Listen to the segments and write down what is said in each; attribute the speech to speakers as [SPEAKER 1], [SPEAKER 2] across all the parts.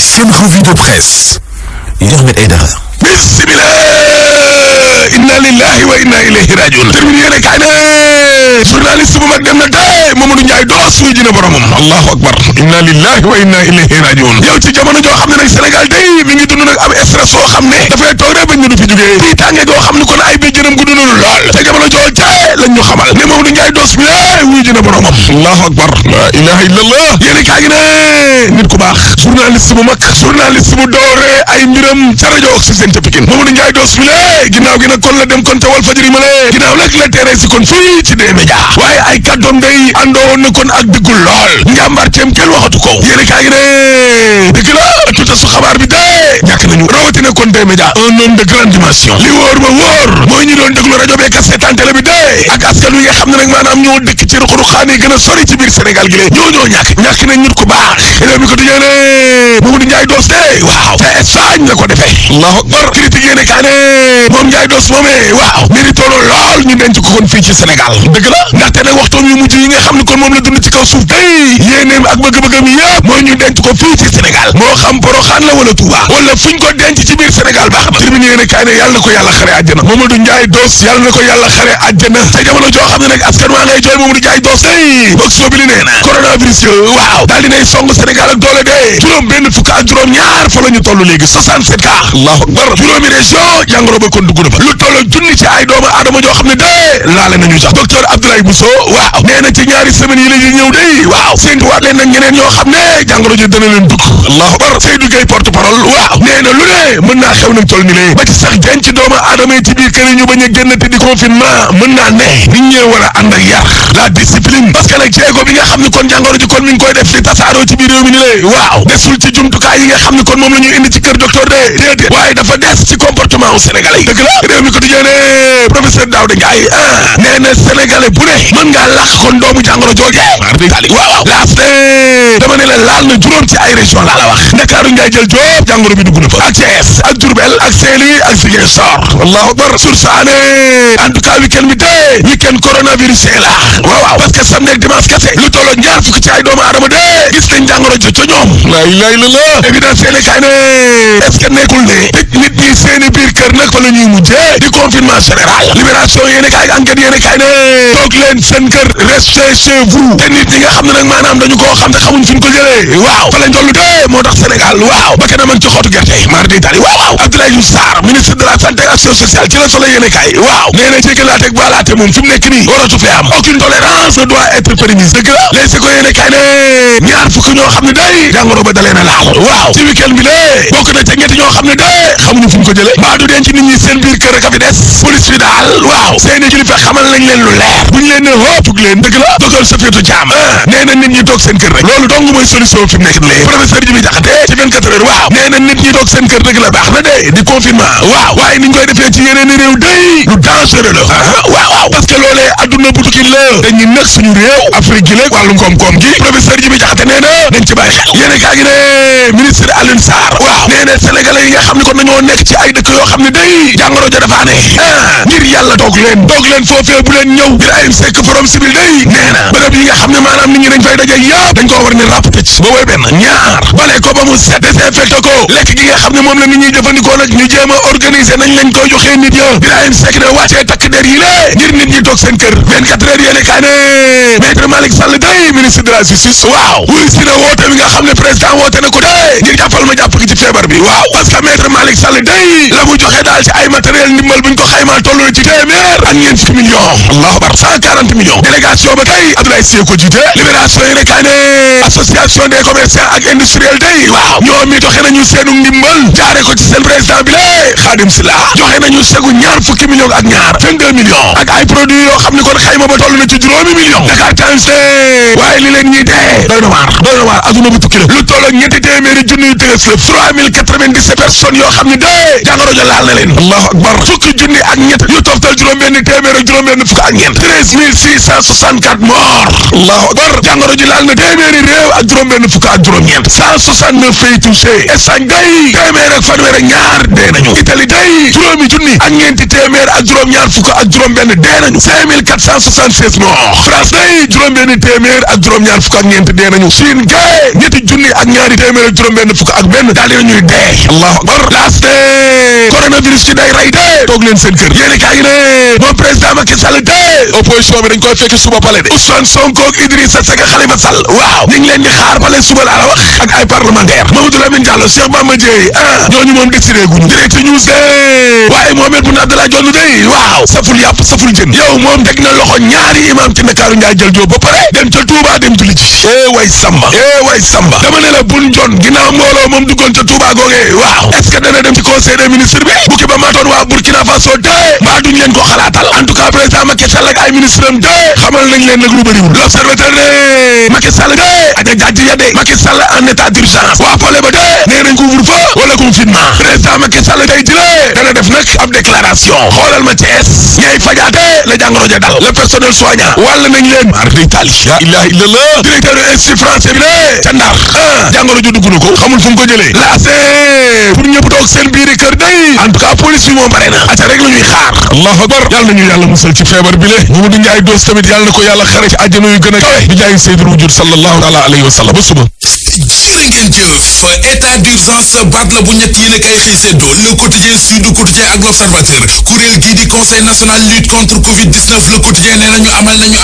[SPEAKER 1] seen revue de presse Ahmed Aidara.
[SPEAKER 2] bismillah inna lillahi wa inna ilayhi rajiun termine yéene kaay ne journaliste bu mag dem na tey Mamadou Ndiaye doos wuy dina boromam allahu akbar inna lillahi wa inna ilayhi rajiun yow ci jamono joo xam ne nag Sénégal day mi ngi dund nag am stress soo xam ne dafay toog rek bañ ñu du fi jógee fii tànge goo xam ne kon ay bi jërëm gu dunul lool te jamono joo tey lañ ñu xamal ne Mamadou Ndiaye doos bi wuy dina boromam allahu akbar la ilaha illallah yéene kaay gi ne nit ku baax journaliste bu mag journaliste bu doore ay mbiram ca rajo Oxygène ca Pikine Mamadou Ndiaye doos bi ginnaaw gi nag kon la dem kon ca Walfadjri ma ginnaaw nag la tere si kon fii ci D-Média waaye ay kàddoom day àndoon na kon ak dëggul lool njàmbaar teem kenn waxatu ko yéene kaa gi ne dëgg la tuta su xabaar bi dee ñàkk nañu rawatina kon D-Média un homme de grande dimension li wóor ba wóor mooy ñu doon déglu rajo beeg seetaan télé bi dee ak askan wi nga xam ne nag maanaam ñoo dëkk ci ruq-ruqaan yi gën a sori ci biir Sénégal gi ñoo ñàkk nañ nit ku baax réew mi ko tijjee ne Mamadou Ndiaye doos de waaw te Espagne la ko defee allahu akbar critique yéene kaa ne moom Ndiaye doos moomee waaw mérite lool ñu denc ko kon fii ci Sénégal dëgg la ndaxte nag waxtoom yu mujj yi nga xam ne kon moom la dund ci kaw suuf day yéeneem ak bëgg-bëggam yëpp mooy ñu denc ko fii ci Sénégal moo xam Porokhane la wala Touba wala fuñ ko denc ci biir Sénégal baax na terminé yéene kaay ne yàlla na ko yàlla xare àjjana Mamadou Ndiaye doos yàlla na ko yàlla xare àjjana te jamono joo xam ne nag askan waa ngay jooy Mamadou Ndiaye doos day box bi li nee na coronavirus waaw daal dinay song Sénégal ak doole de juróom ñaar fa la ñu toll léegi 67 cas allahu akbar juróomi région jàngoro ba kon dugg na fa lu toll junni ci ay doomu aadama joo xam ne de laale nañu sax docteur Abdoulaye Bousso waaw nee na ci ñaari semaines yi la ñuy ñëw day waaw séntuwaat leen nag ñeneen ñoo xam ne jàngoro ji dana leen dugg allahu akbar Seydou Gueye porte parole waaw nee na lu ne mën naa xew nag toll ni lee ba ci sax denc doomu aadama yi ci biir kër yi ñu bañ a génn te di confinement mën naa ne nit ñee war a ànd ak yar la discipline parce que nag jéego bi nga xam ne kon jàngoro ji kon mi ngi koy def di tasaaroo ci biir réew mi ni lee waaw desul ci jumtukaay yi nga xam ne kon moom la ñuy indi ci kër docteur de déedéet waaye dafa des ci comportement u sénégalais yi dëgg la réew mi ko tijjee ne professeur Daouda Ndiaye nee na sénégalais bu ne mën ngaa làq kon doomu jàngoro jooje waaw laas ne dama ne la laal na juróom ci ay région laa la wax Ndakaaru Ndiaye jël Jóob jàngoro bi dugg na fa ak Thiès ak Diourbel ak Saint-Louis ak Ziguinchor allahu akbar sursaane en tout cas week-end bi de week-end coronavirus la waaw parce que samedi ak dimanche kese lu tolloo ñaar fukki ci ay doomu aadama de gis nañ jàngoro jo ca ñoom la ilaha illallah évidence yéene kaay ne est-ce que nekkul ne tëj nit ñi seeni biir kër nag fa la ñuy mujjee di confinement général libération yéene kaay enquête yéene kaay ne toog leen seen kër restez chez vous te nit ñi nga xam ne nag maanaam dañu koo xam te xamuñ fi ñu ko jëlee waaw fa lañ tollu de moo tax Sénégal waaw ba kenn man ci xootu gerte mar di tali waaw Abdoulaye Diouf Sarr ministre de la santé et action sociale ci la solo yéene kaay waaw nee na jéggalaate ak baalaate moom fi mu nekk nii waratu fee am aucune tolérance ne doit être permise dëgg la léegi si ko yéene kaay ne ñaar fukk ñoo xam ne day jàngoro ba dalee na laal waaw ci week-end bi lée bokk na ca ñetti ñoo xam ne day xamuñu fu ñu ko jëlee mbaa du denc nit ñi seen biir kër a fi des police bi daal waaw seeni kilifa xamal nañ leen lu leer buñ leen ne hoopug leen dëgg la docteur Safiatou Thiam nee na nit ñi toog seen kër rek loolu dong mooy solution fi mu nekk nii professeur Djibi Diakhaté ci 24 heures waaw nee na nit ñi toog seen kër dëgg la baax na de di confinement waaw waaye niñ koy defee ci yeneen i réew day lu dangereux la waaw parce que loolee adduna bu tukki la dañuy nag suñu réew Afrique gi léeg wàllum koom-koom gi professeur Djibi Diakhaté nee na dañ ci bàyyi xel yéene kaa gi ne ministre Alioune Sarr waaw nee na sénégalais yi nga xam ne kon nañoo nekk ci ay dëkk yoo xam ne day jàngoro ja dafa ne ngir yàlla toog leen foofee bu leen ñëw Birahim Seck forum civil day nee na bërëb yi nga xam ne maanaam nit ñi dañ fay daje yëpp dañ koo war ni ràpp tëj ba woy benn ñaar bale ko ba mu set désinfecté ko lekk gi nga xam ne moom la nit ñi jëfandikoo nag ñu jéem a organiser nañ lañ koy joxee nit ya Birahim Seck ne wàccee takk der yi lée ngir nit ñi toog seen kër 24 heures yéene kaa ne maître Malick Sall day ministre de la justice waaw wuy si na woote bi nga xam ne président woote na ko day ngir jàppal ma jàpp gi ci feebar bi waaw parce que maître Malick Sall day la mu joxe daal ci ay matériel ndimbal buñ ko xaymaa toll na ci téeméer ak ñeent fukki millions allahu akbar 140 millions délégation ba day Abdoulaye Sy ko jiite libération yi rek ne association des commerçants ak industriels day waaw ñoom mi joxe nañu seenu ndimbal jaare ko ci seen président bi lée Khadim Sylla joxe nañu segu ñaar fukki millions ak ñaar 22 millions ak ay produits yoo xam ne kon xayma ba toll na ci juróomi millions Dakar Times waaye li leen ñuy dee doy na waar aduna bu tukki la lu toll ak ñetti téeméeri junniy tëgës la 3097 personnes yoo xam ne de jàngoro ja laal na leen allahu akbar fukki junni ak ñett yu toftal juróom-benn téeméer ak juróom-benn fukk ak ñeent 13664 morts allahu akbar jàngoro ji laal na téeméeri réew ak juróom-benn fukk ak juróom-ñeent 169 pays touchés. Espagne day téeméer ak fanweer ak ñaar dee nañu. Italie day juróomi junni ak ñeenti téeméer ak juróom-ñaar fukk ak juróom-benn dee nañu 5476 morts. France day juróom-benn téeméer ak juróom-ñaar fukk ak ñeent dee nañu. Chine gay ñetti junni ak ñaari téeméer ak juróom-benn fukk ak benn daal di nañuy dee allahu akbar laas de coronavirus ci day rey de toog leen seen kër yéeni kaa ngi ne moom président Macky Sall de opposition bi dañ koy fekk suba pale de Ousmane Sonko ak Idrissa Seck ak Khalifa Sall waaw ñu ngi leen di xaar pale suba laa la wax ak ay parlementaire Mamadou Lamine Diallo Cheikh Bamba Dièye ñooñu moom décidé guñu direct news de waaye Mohamed Boun Abdallah Dionne day waaw saful yàpp saful jën yow moom teg na loxo ñaari imam ci Ndakaaru Njaay jël joo ba pare dem ca Touba dem julli ji way Samba dama ne la Boun Dionne ginnaaw mbooloo moom duggoon ca Touba googee waaw est-ce que dana dem ci conseil des ministres bi bu ki ba maatoon waa Burkina Faso de mbaa duñ leen ko xalaatal en tout cas président Macky Sall ak ay ministre am de xamal nañ leen nag lu bëriwul l'observateur ne Macky Sall de aja jàjj ya de Macky Sall en état d'urgence waa pole ba de nee nañ couvre-feu wala confinement président Macky Sall tey jile dana def nag ab déclaration xoolal ma Thiès ñay fajaate la jàngoro ja dal le personnel soignant wàll nañ leen mar d'Italie la ilaha illallah directeur institut français bi de ca Ndar jàngoro ju dugg na ko xamul fu mu ko jëlee laase pour ñëpp toog seen biiri kër day en tout cas police bi moom bare na aca rek la ñuy xaar allahu akbar yàlla nañu yàlla musal ci feebar bi le Mamadou Ndiaye Doss tamit yàlla na ko yàlla xare ci àjjana yu gën a kawe bi jaay sayyidul wujud sallallahu taala alayhi wa sallam ba suba
[SPEAKER 3] jërë ngeen jëf état d'urgence baat la bu ñett yéen a kay xëy seddoo le quotidien Sud Quotidien ak l'Observateur kuréel gii di conseil national lutte contre Covid-19 le quotidien nee nañu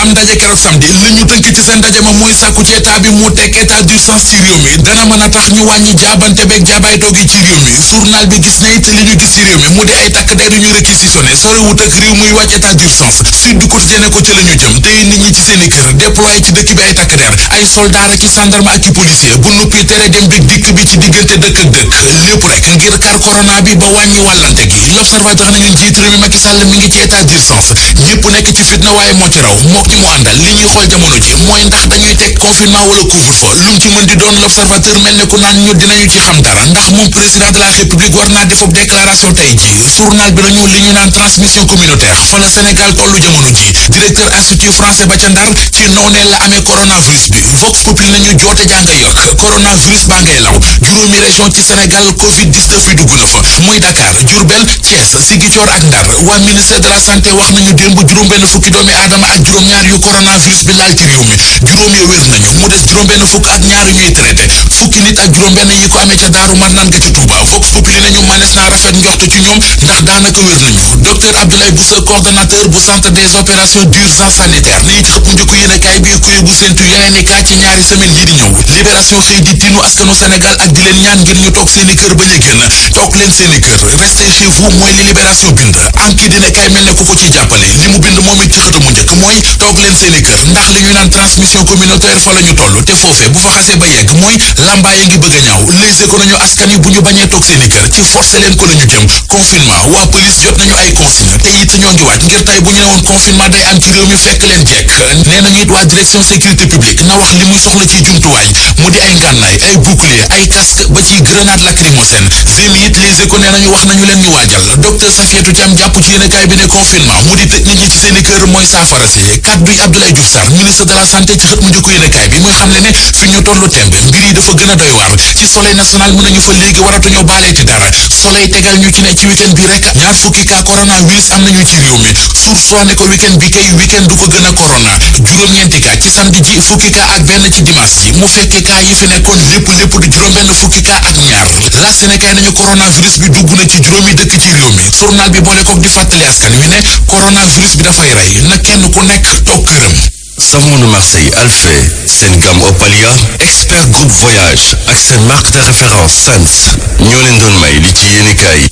[SPEAKER 3] am ndaje keroog samedi la ñu tënk ci seen ndaje ma mooy sàkku ci état bi mu teg état d'urgence ci réew mi dana mën a tax ñu wàññi jaabante beeg jaabaytoo gi ci réew mi journal bi gis na it li ñu gis ci réew mi mu di ay takk der ñu réquisitionné sore wut ak réew muy wàcc état d'urgence Sud Quotidien ne ko ci la ñu jëm tey nit ñi ci seen i kër déployé ci dëkk bi ay takk der ay soldat ak gendarme ak policier bu noppi tere dem bi dikk bi ci diggante dëkk ak dëkk lépp rek ngir kar corona bi ba wàññi wàllante gi l'observateur nañu njiit réew mi Macky Sall mi ngi ci état d'urgence ñëpp nekk ci fitna waaye moo ci raw mook ñi mu àndal li ñuy xool jamono ji mooy ndax dañuy teg confinement wala couvre-feu lu mu ci mën di doon l'observateur mel ne ku naan ñu dinañu ci xam dara ndax moom président de la république war naa defub déclaration tey ji journal bi nañu li ñu naan transmission communautaire fa la Sénégal tollu jamono ji directeur institut français ba ca Ndar ci noonee la amee coronavirus bi Vox Populi nañu joote jàng yokk coronavirus baa ngay law juróomi région ci Sénégal Covid-19 bi dugg na fa muy Dakar Diourbel Thiès Ziguinchor ak Ndar waa ministère de la santé wax nañu démb juróom-benn fukki doomi aadama ak juróom-ñaar yu coronavirus bi laal ci réew mi juróom ya wér nañu mu des juróom-benn fukk ak ñaar ñuy traité fukki nit ak juróom-benn yi ko amee ca Daaru Marnaan ga ca Touba Vox Populi nañu manes naa rafet njortu ci ñoom ndax daanaka wér nañu docteur Abdoulaye Boussa coordonnateur bu centre des opérations d'urgence sanitaire ni ñu ci xët mu njëkk yéenekaay bi ku yëgu séntu yeneen i kaa ci ñaari semaine yi di ñëw libération xëy di tinu askanu Sénégal ak di leen ñaan ngir ñu toog seeni kër bañ a génn toog leen seeni kër restez chez vous mooy li libération bind enquête dina kay mel ne ku ko ci jàppale li mu bind moom it ci xëtu mu njëkk mooy toog leen seeni kër ndax li ñuy naan transmission communautaire fa la ñu toll te foofee bu fa xasee ba yegg mooy lambaaye ngi bëgg a ñaaw Les Échos nañu askan yi bu ñu bañee toog seeni kër ci forcé leen ko la ñu jëm confinement waa police jot nañu ay consigne te it ñoo ngi waaj ngir tey bu ñu ne woon confinement day am ci réew mi fekk leen jekk nee nañu it waa direction sécurité publique na wax li muy soxla ci jumtuwaay mu di ay ngànnaay ay bouclier ay casque ba ci grenade lacrymogène seen it Les Échos nee nañu wax nañu leen ñu waajal docteur Safiatou Thiam jàpp ci yéenekaay bi ne confinement mu di tëj nit ñi ci seeni kër mooy saafara si kaddu Abdoulaye Diouf Sarr ministre de la santé ci xët mu njëkk yéenekaay bi muy xam ne fi ñu tollu tembe mbir yi dafa gën a doy waar ci soleil national mën nañu fa léegi waratuñoo baaleeti dara soleil tegal ñu ci ne ci week-end bi rek ñaar fukki cas coronavirus am nañu ci réew mi soo ne ko week-end bi kay week-end du ko gën a corona juróom-ñeenti cas ci samedi ji fukki cas ak benn ci dimanche ji mu fekk cas yi fi nekkoon lépp di juróom-benn fukki cas ak ñaar la Sénégal nañu coronavirus bi dugg na ci juróomi dëkk ci réew mi journal bi boole kook di fàttali askan wi ne coronavirus bi dafay rey na kenn ku nekk toog këram.
[SPEAKER 4] Savon de Marseille Alphée, seen gamme Opalia, expert groupe voyage ak seen marque de référence Sens ñoo leen doon may li ci yéenekaay yi.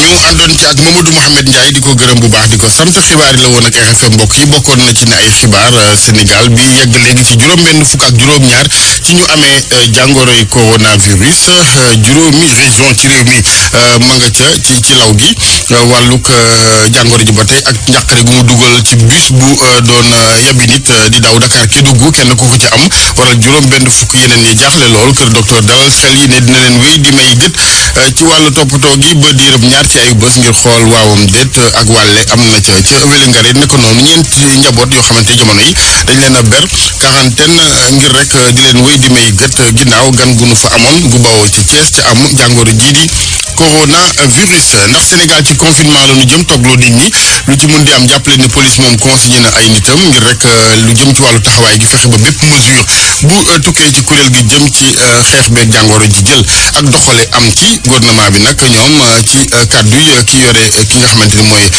[SPEAKER 5] ñu àndoon ci ak Mamadou Mouhamed Ndiaye di ko gërëm bu baax di ko sant xibaar yi la woon ak RFM mbokk yi bokkoon na ci ne ay xibaar Sénégal bi yegg léegi ci juróom-benn fukk ak juróom-ñaar ci ñu amee jàngoroy coronavirus juróomi région ci réew mi ma nga ca ci law gi wàllug jàngoro ji ba tey ak njàqare gu mu dugal ci bus bu doon yabbi nit di daw Dakar Kédougou kenn ku ko ci am waral juróom benn fukk yeneen yi jaaxle lool kër docteur dalal xel yi ne dina leen wéy di may gët ci wàllu toppatoo gi ba diirëb ñaar ci ay bés ngir xool waawam déet ak wàlle am na ca Wélingara ne ko noonu ñeenti njaboot yoo xamante jamono yi dañ leen a ber quarantaine ngir rek di leen wéy di may gët ginnaaw gan gu nu fa amoon gu bawoo ci Thiès ca am jàngoro jii di coronavirus. ndax Sénégal ci confinement la ñu jëm toogloo nit ñi lu ci mun di am jàppale ni police moom consigné na ay nitam ngir rek lu jëm ci wàllu taxawaay gi fexe ba bépp mesure bu tukkee ci kuréel gi jëm ci xeex beeg jàngoro ji jël ak doxale am ci gouvernement bi nag ñoom ci kàddu yi ki yore ki nga xamante ni mooy